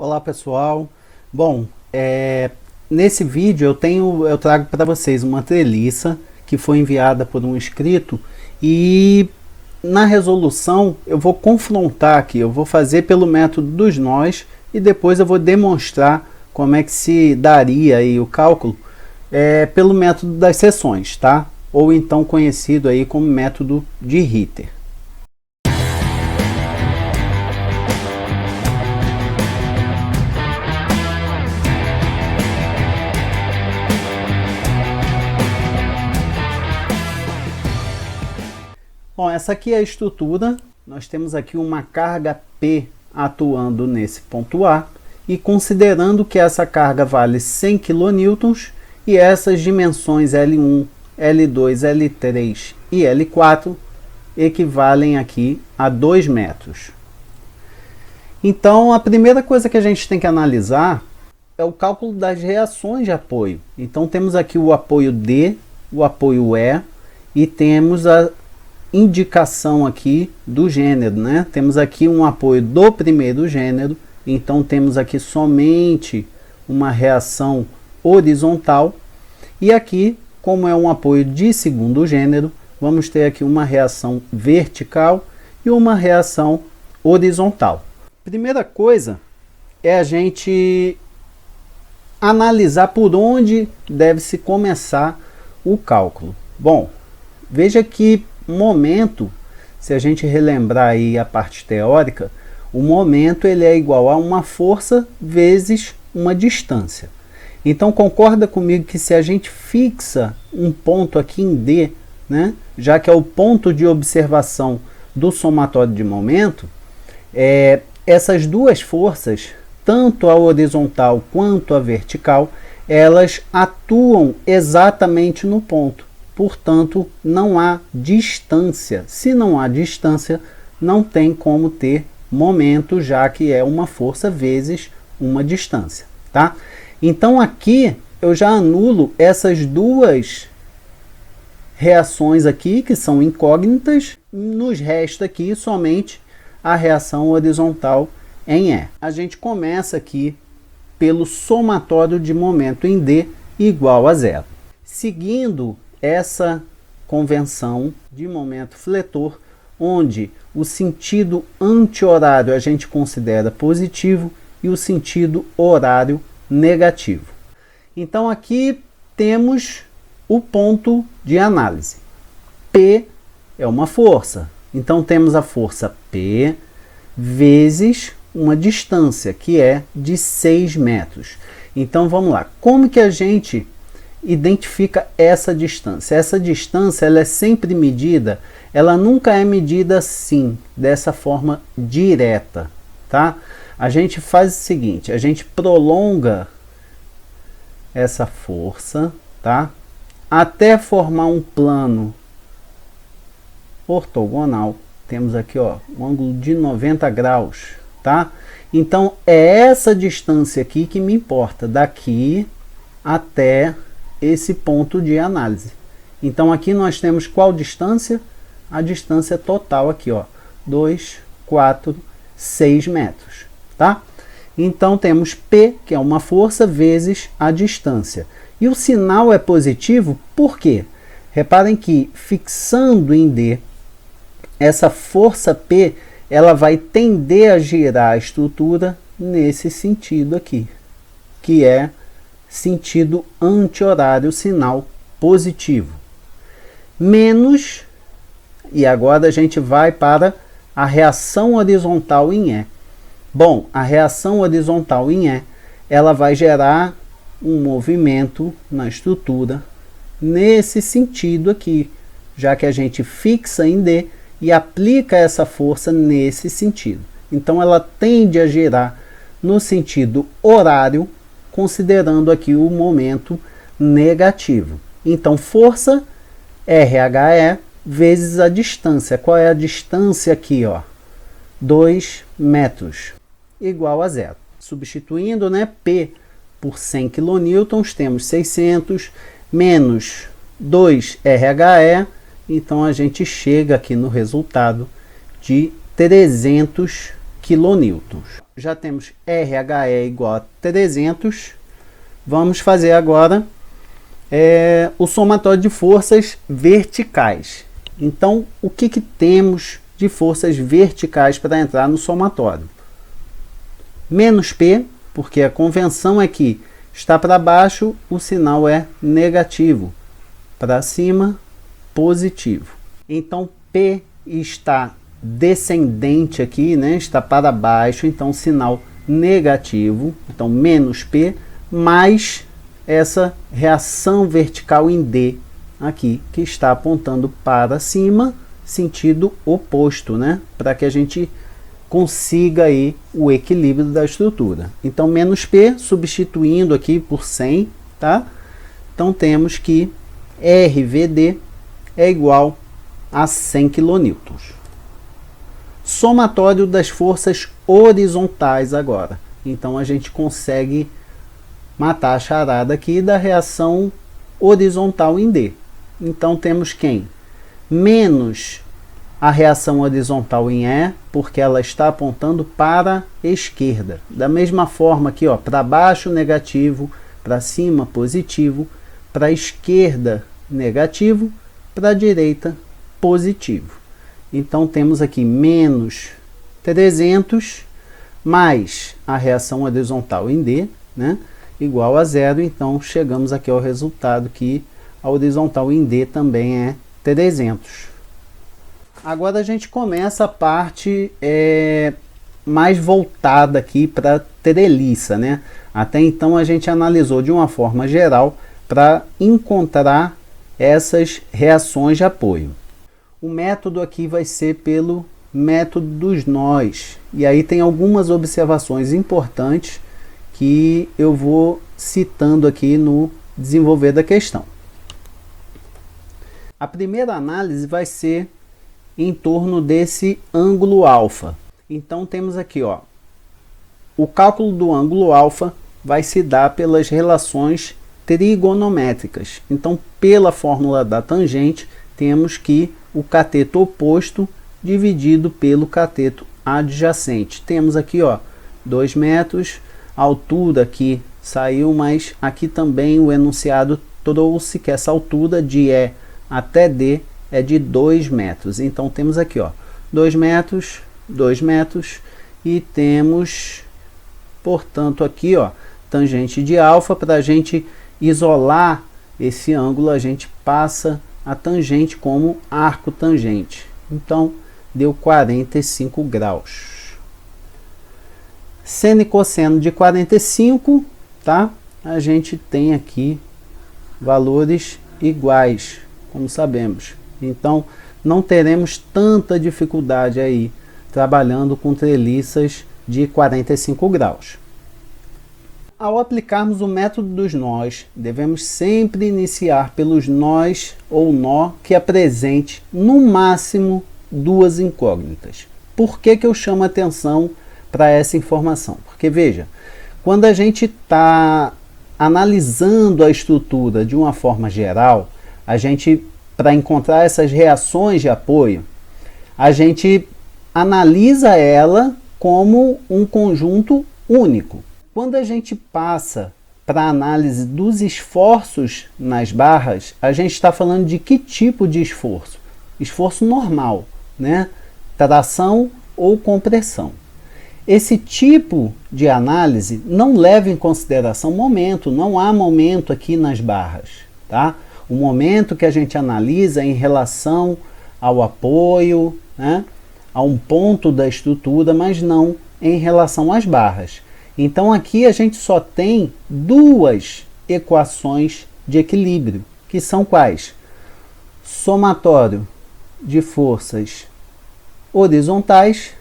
Olá pessoal, bom, nesse vídeo eu trago para vocês uma treliça que foi enviada por um inscrito e na resolução eu vou confrontar aqui, eu vou fazer pelo método dos nós e depois eu vou demonstrar como é que se daria aí o cálculo pelo método das seções, tá? Ou então conhecido aí como método de Ritter. Bom, essa aqui é a estrutura, nós temos aqui uma carga P atuando nesse ponto A e considerando que essa carga vale 100 kN e essas dimensões L1, L2, L3 e L4 equivalem aqui a 2 metros. Então a primeira coisa que a gente tem que analisar é o cálculo das reações de apoio. Então temos aqui o apoio D, o apoio E e temos a indicação aqui do gênero, né? Temos aqui um apoio do primeiro gênero, então temos aqui somente uma reação horizontal e aqui, como é um apoio de segundo gênero, vamos ter aqui uma reação vertical e uma reação horizontal. Primeira coisa é a gente analisar por onde deve se começar o cálculo. Bom, veja que momento, se a gente relembrar aí a parte teórica, o momento ele é igual a uma força vezes uma distância. Então concorda comigo que se a gente fixa um ponto aqui em D, né, já que é o ponto de observação do somatório de momento, essas duas forças, tanto a horizontal quanto a vertical, elas atuam exatamente no ponto. Portanto, não há distância. Se não há distância, não tem como ter momento, já que é uma força vezes uma distância, tá? Então aqui eu já anulo essas duas reações aqui, que são incógnitas, nos resta aqui somente a reação horizontal em E. A gente começa aqui pelo somatório de momento em D igual a zero. Seguindo essa convenção de momento fletor, onde o sentido anti-horário a gente considera positivo e o sentido horário negativo. Então aqui temos o ponto de análise. P é uma força, então temos a força P vezes uma distância, que é de 6 metros. Então vamos lá, como que a gente identifica essa distância? Essa distância ela é sempre medida, ela nunca é medida assim, dessa forma direta, tá? A gente faz o seguinte, a gente prolonga essa força, tá? Até formar um plano ortogonal. Temos aqui, ó, um ângulo de 90 graus, tá? Então é essa distância aqui que me importa, daqui até esse ponto de análise. Então aqui nós temos qual distância? A distância total aqui, ó, 2, 4, 6 metros, tá? Então temos P, que é uma força, vezes a distância. E o sinal é positivo, por quê? Reparem que fixando em D, essa força P, ela vai tender a girar a estrutura nesse sentido aqui, que é sentido anti-horário, sinal positivo. Menos, e agora a gente vai para a reação horizontal em E. Bom, a reação horizontal em E, ela vai gerar um movimento na estrutura nesse sentido aqui, já que a gente fixa em D e aplica essa força nesse sentido. Então ela tende a girar no sentido horário, considerando aqui o momento negativo. Então, força RHE vezes a distância. Qual é a distância aqui, ó? 2 metros, igual a zero. Substituindo, né, P por 100 kN, temos 600 menos 2 RHE, então a gente chega aqui no resultado de 300 kN. quilonewtons. Já temos RHE igual a 300. Vamos fazer agora o somatório de forças verticais. Então, o que temos de forças verticais para entrar no somatório? Menos P, porque a convenção é que está para baixo, o sinal é negativo. Para cima, positivo. Então, P está descendente aqui, né? Está para baixo, então sinal negativo. Então, menos P, mais essa reação vertical em D aqui, que está apontando para cima, sentido oposto, né? Para que a gente consiga aí o equilíbrio da estrutura. Então, menos P, substituindo aqui por 100, tá? Então, temos que RVD é igual a 100 kN. Somatório das forças horizontais agora. Então, a gente consegue matar a charada aqui da reação horizontal em D. Então, temos quem? Menos a reação horizontal em E, porque ela está apontando para a esquerda. Da mesma forma aqui, ó, para baixo negativo, para cima positivo, para a esquerda negativo, para a direita positivo. Então temos aqui menos 300 mais a reação horizontal em D, né, igual a zero. Então chegamos aqui ao resultado que a horizontal em D também é 300. Agora a gente começa a parte mais voltada aqui para treliça, né? Até então a gente analisou de uma forma geral para encontrar essas reações de apoio. O método aqui vai ser pelo método dos nós. E aí tem algumas observações importantes que eu vou citando aqui no desenvolver da questão. A primeira análise vai ser em torno desse ângulo alfa. Então temos aqui, ó, o cálculo do ângulo alfa vai se dar pelas relações trigonométricas. Então, pela fórmula da tangente, temos que o cateto oposto dividido pelo cateto adjacente. Temos aqui, ó, 2 metros, a altura aqui saiu, mas aqui também o enunciado trouxe que essa altura de E até D é de 2 metros. Então temos aqui, ó, 2 metros, 2 metros e temos, portanto, aqui, ó, tangente de alfa. Para a gente isolar esse ângulo, a gente passa a tangente como arco tangente. Então deu 45 graus. Seno e cosseno de 45, tá? A gente tem aqui valores iguais, como sabemos. Então, não teremos tanta dificuldade aí trabalhando com treliças de 45 graus. Ao aplicarmos o método dos nós, devemos sempre iniciar pelos nós ou nó que apresente no máximo 2 incógnitas. Por que eu chamo atenção para essa informação? Porque, veja, quando a gente está analisando a estrutura de uma forma geral, a gente, para encontrar essas reações de apoio, a gente analisa ela como um conjunto único. Quando a gente passa para a análise dos esforços nas barras, a gente está falando de que tipo de esforço? Esforço normal, né? Tração ou compressão. Esse tipo de análise não leva em consideração momento, não há momento aqui nas barras, tá? O momento que a gente analisa é em relação ao apoio, né, a um ponto da estrutura, mas não em relação às barras. Então aqui a gente só tem 2 equações de equilíbrio, que são quais? Somatório de forças horizontais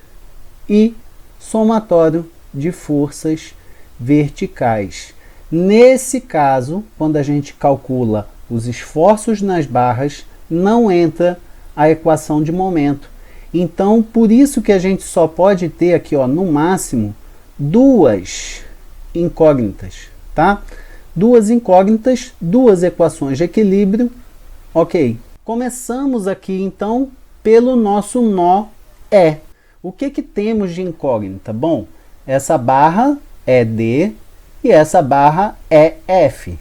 e somatório de forças verticais. Nesse caso, quando a gente calcula os esforços nas barras, não entra a equação de momento. Então, por isso que a gente só pode ter aqui, ó, no máximo, 2 incógnitas, tá? 2 incógnitas, 2 equações de equilíbrio, ok. Começamos aqui, então, pelo nosso nó E. O que temos de incógnita? Bom, essa barra é D e essa barra é F.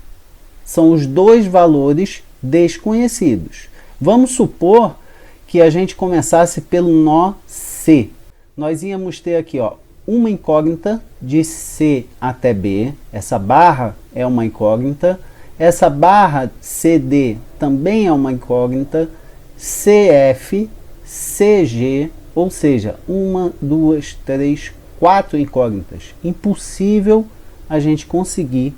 São os dois valores desconhecidos. Vamos supor que a gente começasse pelo nó C. Nós íamos ter aqui, ó, uma incógnita de C até B. Essa barra é uma incógnita. Essa barra CD também é uma incógnita. CF, CG, ou seja, 1, 2, 3, 4 incógnitas. Impossível a gente conseguir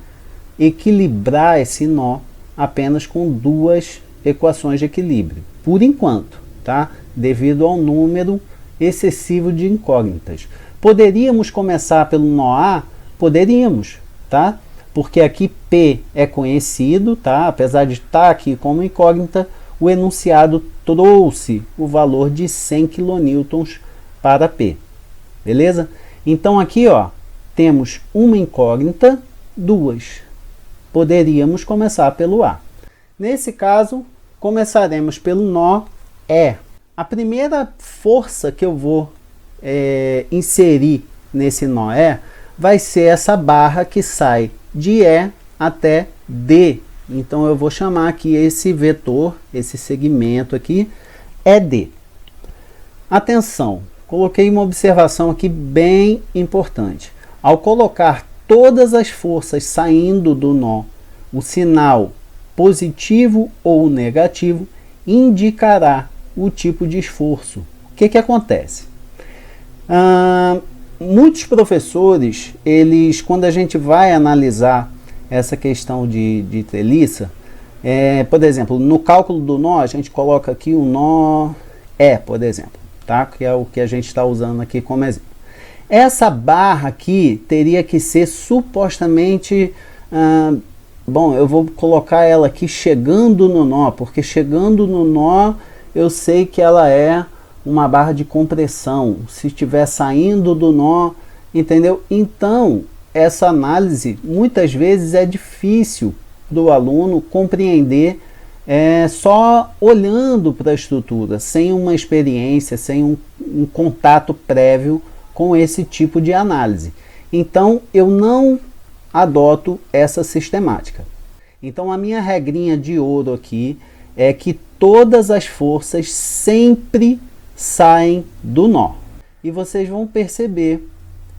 equilibrar esse nó apenas com 2 equações de equilíbrio, por enquanto, tá? Devido ao número excessivo de incógnitas. Poderíamos começar pelo nó A? Poderíamos, tá? Porque aqui P é conhecido, tá? Apesar de estar aqui como incógnita, o enunciado trouxe o valor de 100 kN para P. Beleza? Então aqui, ó, temos uma incógnita, 2. Poderíamos começar pelo A. Nesse caso, começaremos pelo nó E. A primeira força que eu vou inserir nesse nó E vai ser essa barra que sai de E até D. Então eu vou chamar aqui esse vetor, esse segmento aqui, é D. Atenção, coloquei uma observação aqui bem importante. Ao colocar todas as forças saindo do nó, o sinal positivo ou negativo indicará o tipo de esforço. O que acontece? Muitos professores, quando a gente vai analisar essa questão de treliça, por exemplo, no cálculo do nó, a gente coloca aqui o nó E, por exemplo, tá? Que é o que a gente está usando aqui como exemplo. Essa barra aqui teria que ser supostamente, bom, eu vou colocar ela aqui chegando no nó, porque chegando no nó eu sei que ela é uma barra de compressão. Se estiver saindo do nó, entendeu? Então, essa análise muitas vezes é difícil do aluno compreender só olhando para a estrutura, sem uma experiência, sem um contato prévio com esse tipo de análise. Então, eu não adoto essa sistemática. Então, a minha regrinha de ouro aqui é que todas as forças sempre saem do nó. E vocês vão perceber,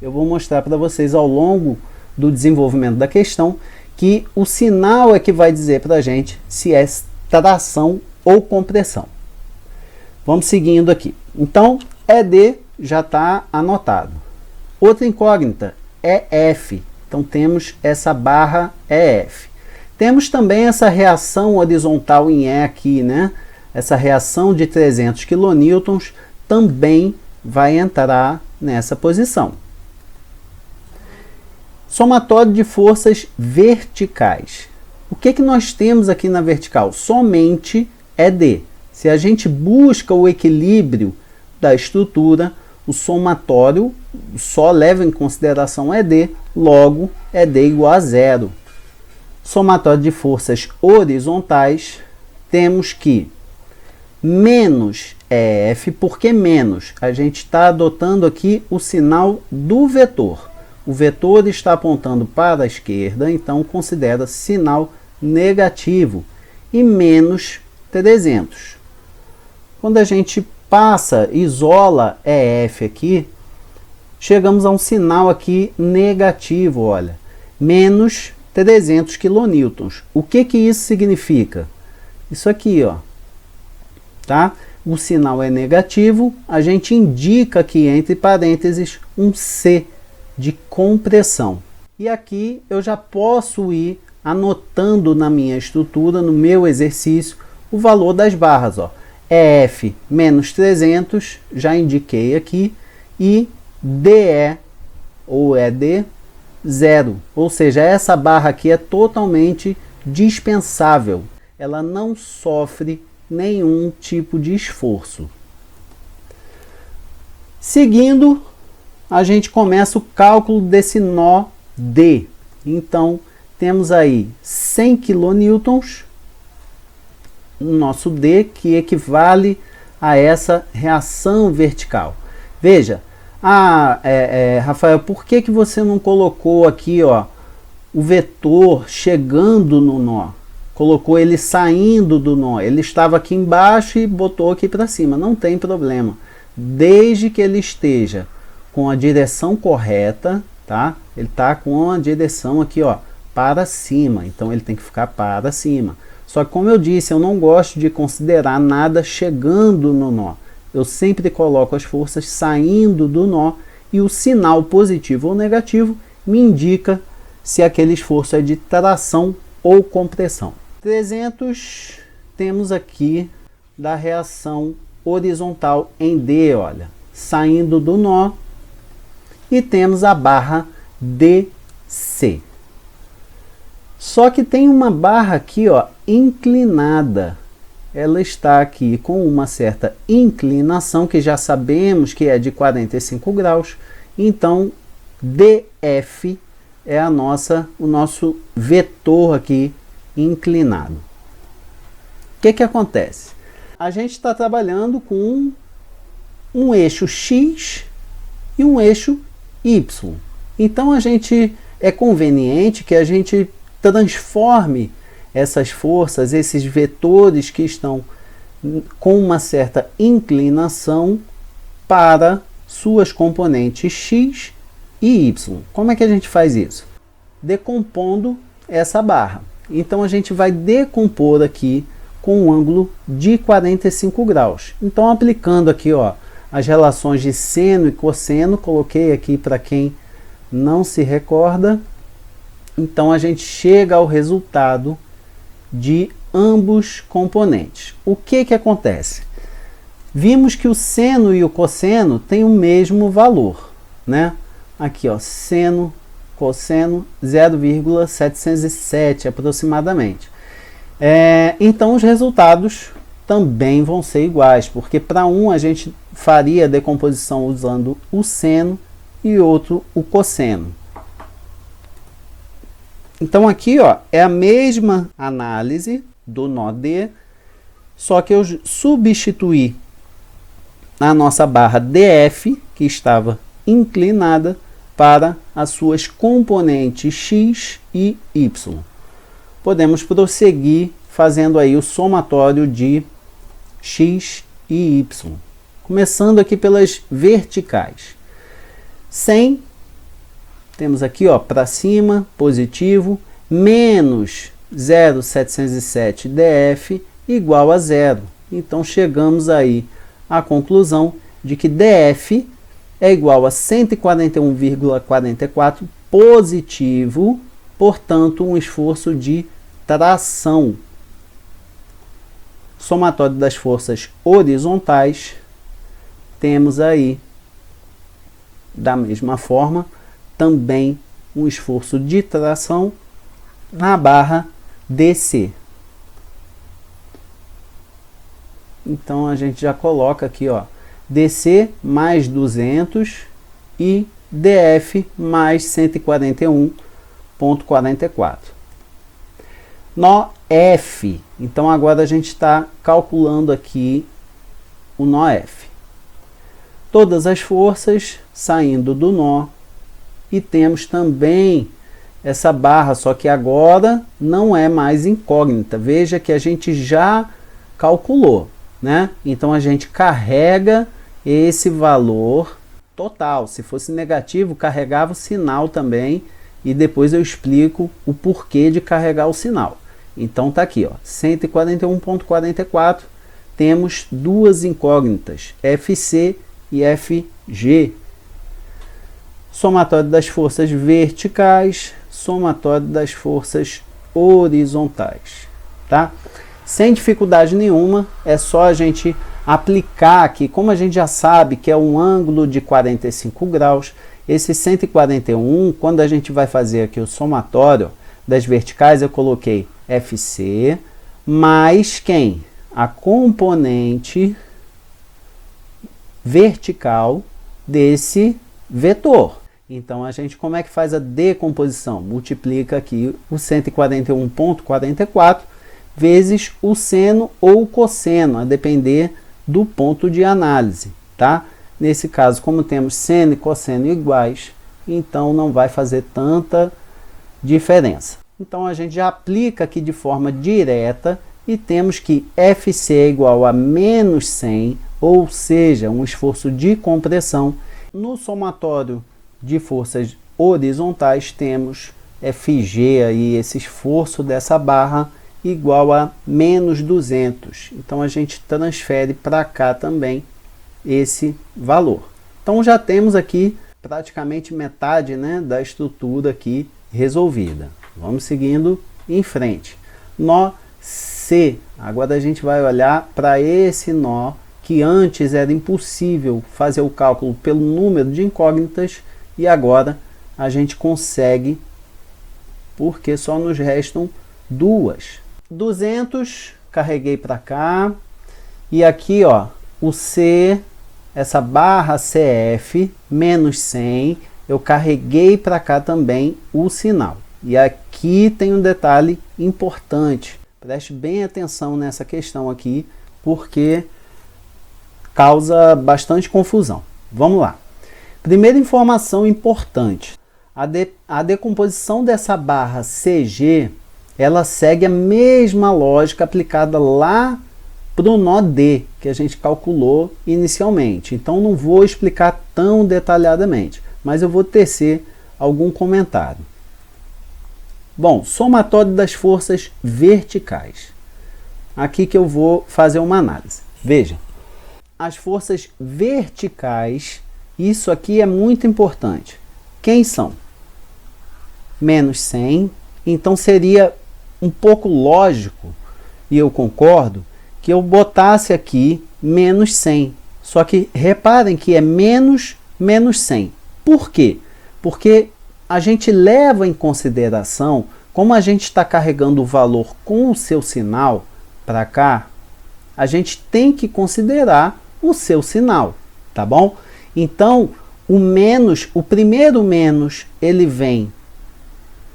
eu vou mostrar para vocês ao longo do desenvolvimento da questão, que o sinal é que vai dizer para a gente se é tração ou compressão. Vamos seguindo aqui. Então, ED já está anotado. Outra incógnita é F. Então, temos essa barra EF. Temos também essa reação horizontal em E aqui, né? Essa reação de 300 kN também vai entrar nessa posição. Somatório de forças verticais. O que nós temos aqui na vertical? Somente ED. Se a gente busca o equilíbrio da estrutura, o somatório só leva em consideração ED, logo ED igual a 0. Somatório de forças horizontais, temos que menos EF, por que menos? A gente está adotando aqui o sinal do vetor. O vetor está apontando para a esquerda, então considera sinal negativo. E menos 300. Quando a gente isola EF aqui, chegamos a um sinal aqui negativo, olha. Menos 300 kN. O que isso significa? Isso aqui, ó. Tá? O sinal é negativo, a gente indica aqui entre parênteses um C de compressão. E aqui eu já posso ir anotando na minha estrutura, no meu exercício, o valor das barras, ó. EF menos 300, já indiquei aqui, e DE ou ED 0. Ou seja, essa barra aqui é totalmente dispensável. Ela não sofre nenhum tipo de esforço. Seguindo, a gente começa o cálculo desse nó D. Então, temos aí 100 kN no nosso D, que equivale a essa reação vertical. Veja, Rafael, por que você não colocou aqui, ó, o vetor chegando no nó? Colocou ele saindo do nó. Ele estava aqui embaixo e botou aqui para cima. Não tem problema. Desde que ele esteja com a direção correta, tá? Ele está com a direção aqui, ó, para cima. Então ele tem que ficar para cima. Só que, como eu disse, eu não gosto de considerar nada chegando no nó. Eu sempre coloco as forças saindo do nó e o sinal positivo ou negativo me indica se aquele esforço é de tração ou compressão. 300, temos aqui da reação horizontal em D, olha, saindo do nó, e temos a barra DC. Só que tem uma barra aqui, ó, inclinada. Ela está aqui com uma certa inclinação, que já sabemos que é de 45 graus. Então, DF é o nosso vetor aqui inclinado. O que acontece? A gente está trabalhando com um eixo X e um eixo Y. Então, é conveniente que a gente transforme essas forças, esses vetores que estão com uma certa inclinação, para suas componentes X e Y. Como é que a gente faz isso? Decompondo essa barra. Então a gente vai decompor aqui com um ângulo de 45 graus. Então, aplicando aqui, ó, as relações de seno e cosseno, coloquei aqui para quem não se recorda. Então a gente chega ao resultado de ambos componentes. O que acontece? Vimos que o seno e o cosseno têm o mesmo valor, né? Aqui, ó, seno, cosseno, 0,707 aproximadamente. Então os resultados também vão ser iguais, porque para um a gente faria a decomposição usando o seno e outro o cosseno. Então aqui, ó, é a mesma análise do nó D, só que eu substituí a nossa barra DF, que estava inclinada, para as suas componentes X e Y. Podemos prosseguir fazendo aí o somatório de X e Y. Começando aqui pelas verticais. 100, temos aqui, ó, para cima, positivo, menos 0,707 DF igual a zero. Então chegamos aí à conclusão de que DF é igual a 141,44 positivo, portanto um esforço de tração. Somatório das forças horizontais, temos aí, da mesma forma, também um esforço de tração na barra DC. Então a gente já coloca aqui, ó, DC mais 200 e DF mais 141,44. Nó F. Então agora a gente está calculando aqui o nó F. Todas as forças saindo do nó, e temos também essa barra, só que agora não é mais incógnita. Veja que a gente já calculou, né? Então a gente carrega esse valor total. Se fosse negativo, carregava o sinal também, e depois eu explico o porquê de carregar o sinal. Então tá aqui, ó, 141,44. Temos duas incógnitas, FC e FG. Somatório das forças verticais, somatório das forças horizontais, tá? Sem dificuldade nenhuma, é só a gente aplicar aqui, como a gente já sabe que é um ângulo de 45 graus, esse 141, quando a gente vai fazer aqui o somatório das verticais, eu coloquei FC, mais quem? A componente vertical desse vetor. Então, a gente, como é que faz a decomposição? Multiplica aqui o 141,44 vezes o seno ou o cosseno, a depender do ponto de análise, tá? Nesse caso, como temos seno e cosseno iguais, então não vai fazer tanta diferença. Então a gente já aplica aqui de forma direta e temos que FC é igual a menos 100, ou seja, um esforço de compressão. No somatório de forças horizontais temos FG, aí, esse esforço dessa barra, igual a menos 200. Então a gente transfere para cá também esse valor. Então já temos aqui praticamente metade, né, da estrutura aqui resolvida. Vamos seguindo em frente. Nó C. Agora a gente vai olhar para esse nó que antes era impossível fazer o cálculo pelo número de incógnitas e agora a gente consegue, porque só nos restam duas. 200, carreguei para cá, e aqui ó, o C, essa barra CF, menos 100, eu carreguei para cá também o sinal. E aqui tem um detalhe importante, preste bem atenção nessa questão aqui, porque causa bastante confusão. Vamos lá. Primeira informação importante, a decomposição dessa barra CG, ela segue a mesma lógica aplicada lá para o nó D, que a gente calculou inicialmente. Então não vou explicar tão detalhadamente, mas eu vou tecer algum comentário. Bom, somatório das forças verticais. Aqui que eu vou fazer uma análise. Veja, as forças verticais, isso aqui é muito importante. Quem são? Menos 100, então seria um pouco lógico, e eu concordo, que eu botasse aqui menos 100. Só que reparem que é menos 100. Por quê? Porque a gente leva em consideração, como a gente está carregando o valor com o seu sinal para cá, a gente tem que considerar o seu sinal, tá bom? Então, o menos, o primeiro menos, ele vem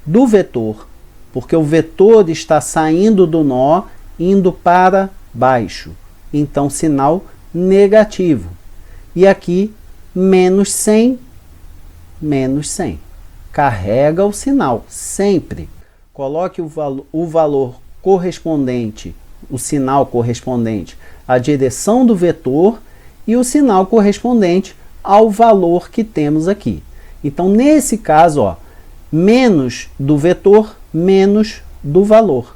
do vetor, porque o vetor está saindo do nó, indo para baixo. Então, sinal negativo. E aqui, menos 100, menos 100. Carrega o sinal, sempre. Coloque o valor correspondente, o sinal correspondente à direção do vetor e o sinal correspondente ao valor que temos aqui. Então, nesse caso, ó, menos do vetor, menos do valor.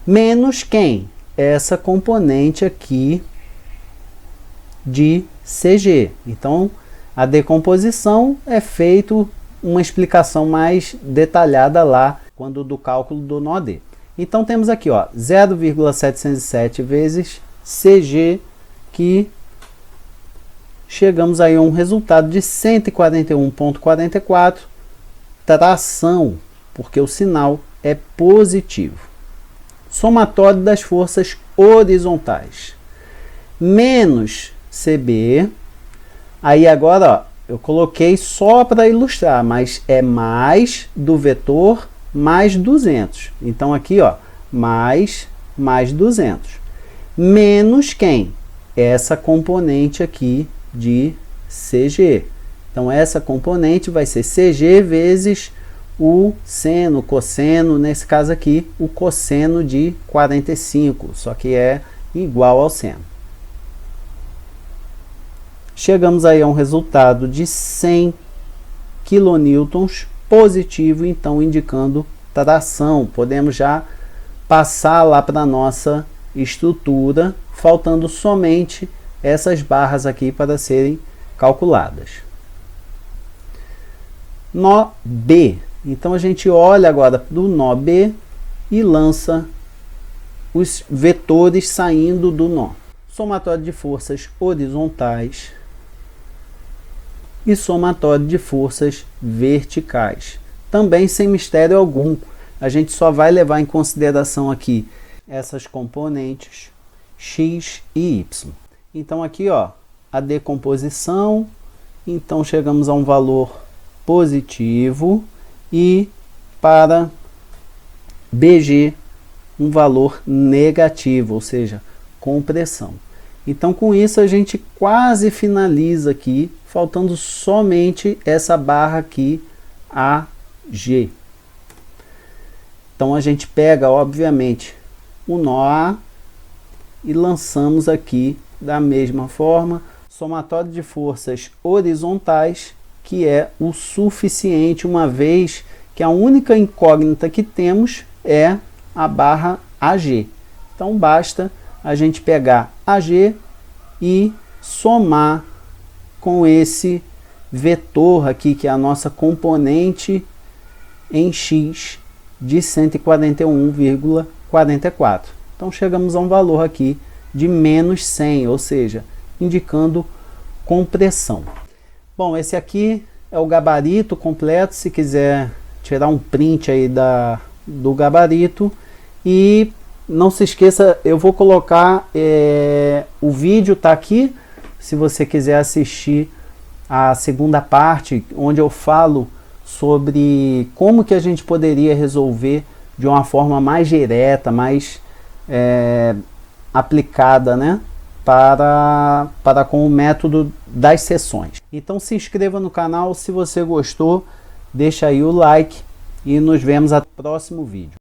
Menos quem? Essa componente aqui de CG. Então, a decomposição é feito uma explicação mais detalhada lá, quando do cálculo do nó D. Então, temos aqui, ó, 0,707 vezes CG, que chegamos aí a um resultado de 141,44, tração, porque o sinal é positivo. Somatório das forças horizontais. Menos CB. Aí agora, ó, eu coloquei só para ilustrar, mas é mais do vetor mais 200. Então aqui, ó, mais 200. Menos quem? Essa componente aqui de CG. Então essa componente vai ser CG vezes o seno, cosseno, nesse caso aqui, o cosseno de 45, só que é igual ao seno. Chegamos aí a um resultado de 100 kN positivo, então indicando tração. Podemos já passar lá para a nossa estrutura, faltando somente essas barras aqui para serem calculadas. Nó B. Então a gente olha agora para o nó B e lança os vetores saindo do nó. Somatório de forças horizontais e somatório de forças verticais. Também sem mistério algum. A gente só vai levar em consideração aqui essas componentes x e y. Então aqui, ó, a decomposição, então chegamos a um valor positivo e para BG um valor negativo, ou seja, compressão. Então com isso a gente quase finaliza aqui, faltando somente essa barra aqui, AG. Então a gente pega, obviamente, o nó A e lançamos aqui da mesma forma, somatório de forças horizontais, que é o suficiente, uma vez que a única incógnita que temos é a barra AG. Então basta a gente pegar AG e somar com esse vetor aqui, que é a nossa componente em X de 141,44. Então chegamos a um valor aqui de menos 100, ou seja, indicando compressão. Bom, esse aqui é o gabarito completo. Se quiser tirar um print aí do gabarito, e não se esqueça, eu vou colocar o vídeo, tá aqui, se você quiser assistir a segunda parte, onde eu falo sobre como que a gente poderia resolver de uma forma mais direta, mais aplicada, né, para com o método das seções. Então se inscreva no canal se você gostou, deixa aí o like e nos vemos no próximo vídeo.